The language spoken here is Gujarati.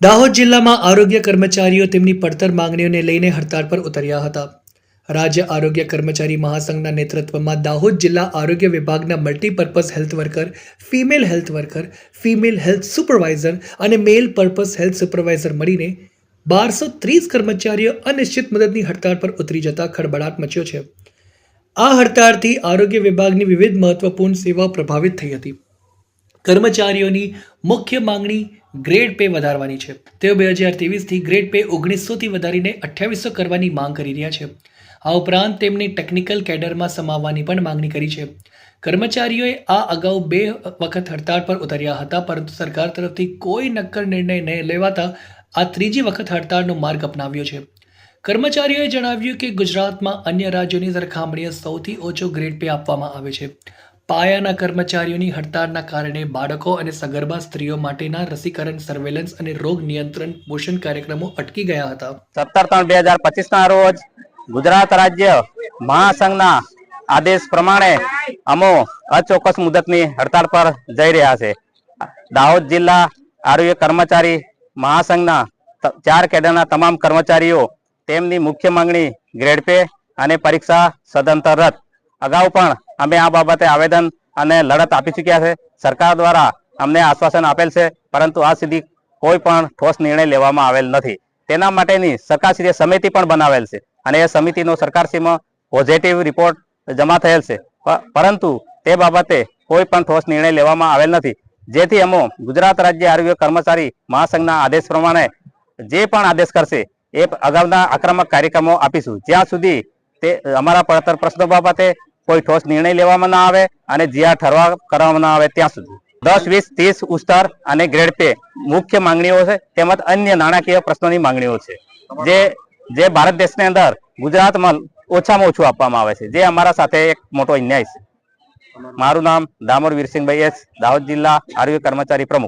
દાહોદ જિલ્લામાં આરોગ્ય કર્મચારીઓ તેમની પડતર માંગણીઓને લઈને હડતાળ પર ઉતર્યા હતા. રાજ્ય આરોગ્ય કર્મચારી મહાસંઘના નેતૃત્વમાં દાહોદ જિલ્લા આરોગ્ય વિભાગના multipurpose health worker, female health supervisor અને મેલ પર્પઝ હેલ્થ સુપરવાઇઝર મળીને 1230 કર્મચારીઓ અનિશ્ચિત મુદતની હડતાળ પર ઉતરી જતા ખળબળાટ મચ્યો છે. આ હડતાળથી આરોગ્ય વિભાગની વિવિધ મહત્વપૂર્ણ સેવાઓ પ્રભાવિત થઈ હતી. કર્મચારીઓની મુખ્ય માંગણી ગ્રેડ પે વધારવાની છે. તેઓ 2023થી ગ્રેડ પે 1900થી વધારીને 2800 કરવાની માંગ કરી રહ્યા છે. આ ઉપરાંત તેમણે ટેકનિકલ કેડરમાં સમાવવાની પણ માંગણી કરી છે. કર્મચારીઓએ આ અગાઉ 2 વખત હડતાળ પર ઉતર્યા હતા, પરંતુ સરકાર તરફથી કોઈ નક્કર નિર્ણય ન લેવાતા આ ત્રીજી વખત હડતાળનો માર્ગ અપનાવ્યો છે. કર્મચારીઓએ જણાવ્યું કે ગુજરાતમાં અન્ય રાજ્યોની સરખામણીએ સૌથી ઓછો ગ્રેડ પે આપવામાં આવે છે. પાયાના કર્મચારીઓની હડતાળના કારણે બાળકો અને સગર્ભા સ્ત્રીઓ માટેના રસીકરણ, સર્વેલન્સ અને રોગ નિયંત્રણ પોષણ કાર્યક્રમો અટકી ગયા હતા. 17/3/2025 રોજ ગુજરાત રાજ્ય મહાસંઘના આદેશ પ્રમાણે અમો અચોક્કસ મુદતની હડતાળ પર જઈ રહ્યા છે. દાહોદ જિલ્લા આરોગ્ય કર્મચારી મહાસંઘના 4 કેડરના તમામ કર્મચારીઓ તેમની મુખ્ય માંગણી ગ્રેડ પે અને પરીક્ષા સદંતર રદ. અગાઉ પણ અમે આ બાબતે આવેદન અને લડત આપી ચૂક્યા છે. સરકાર દ્વારા અમને આશ્વાસન આપેલ છે, પરંતુ આ સુધી કોઈ પણ ઠોસ નિર્ણય લેવામાં આવેલ નથી. તેના માટેની સરકારશ્રીએ સમિતિ પણ બનાવેલ છે અને એ સમિતિનો સરકારશ્રીમાં પોઝિટિવ રિપોર્ટ જમા થયેલ છે, પરંતુ તે બાબતે કોઈ પણ ઠોસ નિર્ણય લેવામાં આવેલ નથી. જેથી અમે ગુજરાત રાજ્ય આરોગ્ય કર્મચારી મહાસંઘના આદેશ પ્રમાણે જે પણ આદેશ કરશે એ અગાઉના આક્રમક કાર્યક્રમો આપીશું, જ્યાં સુધી તે અમારા પડતર પ્રશ્નો બાબતે કોઈ ઠોસ નિર્ણય લેવામાં ના આવે અને જ્યાં ઠરાવ કરવામાં ના આવે ત્યાં સુધી. 10, 20, 30 ઉસ્તર અને ગ્રેડ પે મુખ્ય માંગણીઓ છે, તેમજ અન્ય નાણાકીય પ્રશ્નોની માંગણીઓ છે, જે ભારત દેશની અંદર ગુજરાતમાં ઓછામાં ઓછું આપવામાં આવે છે, જે અમારા સાથે એક મોટો અન્યાય છે. મારું નામ દામોર વીરસિંહભાઈ એસ, દાહોદ જિલ્લા આરોગ્ય કર્મચારી પ્રમુખ.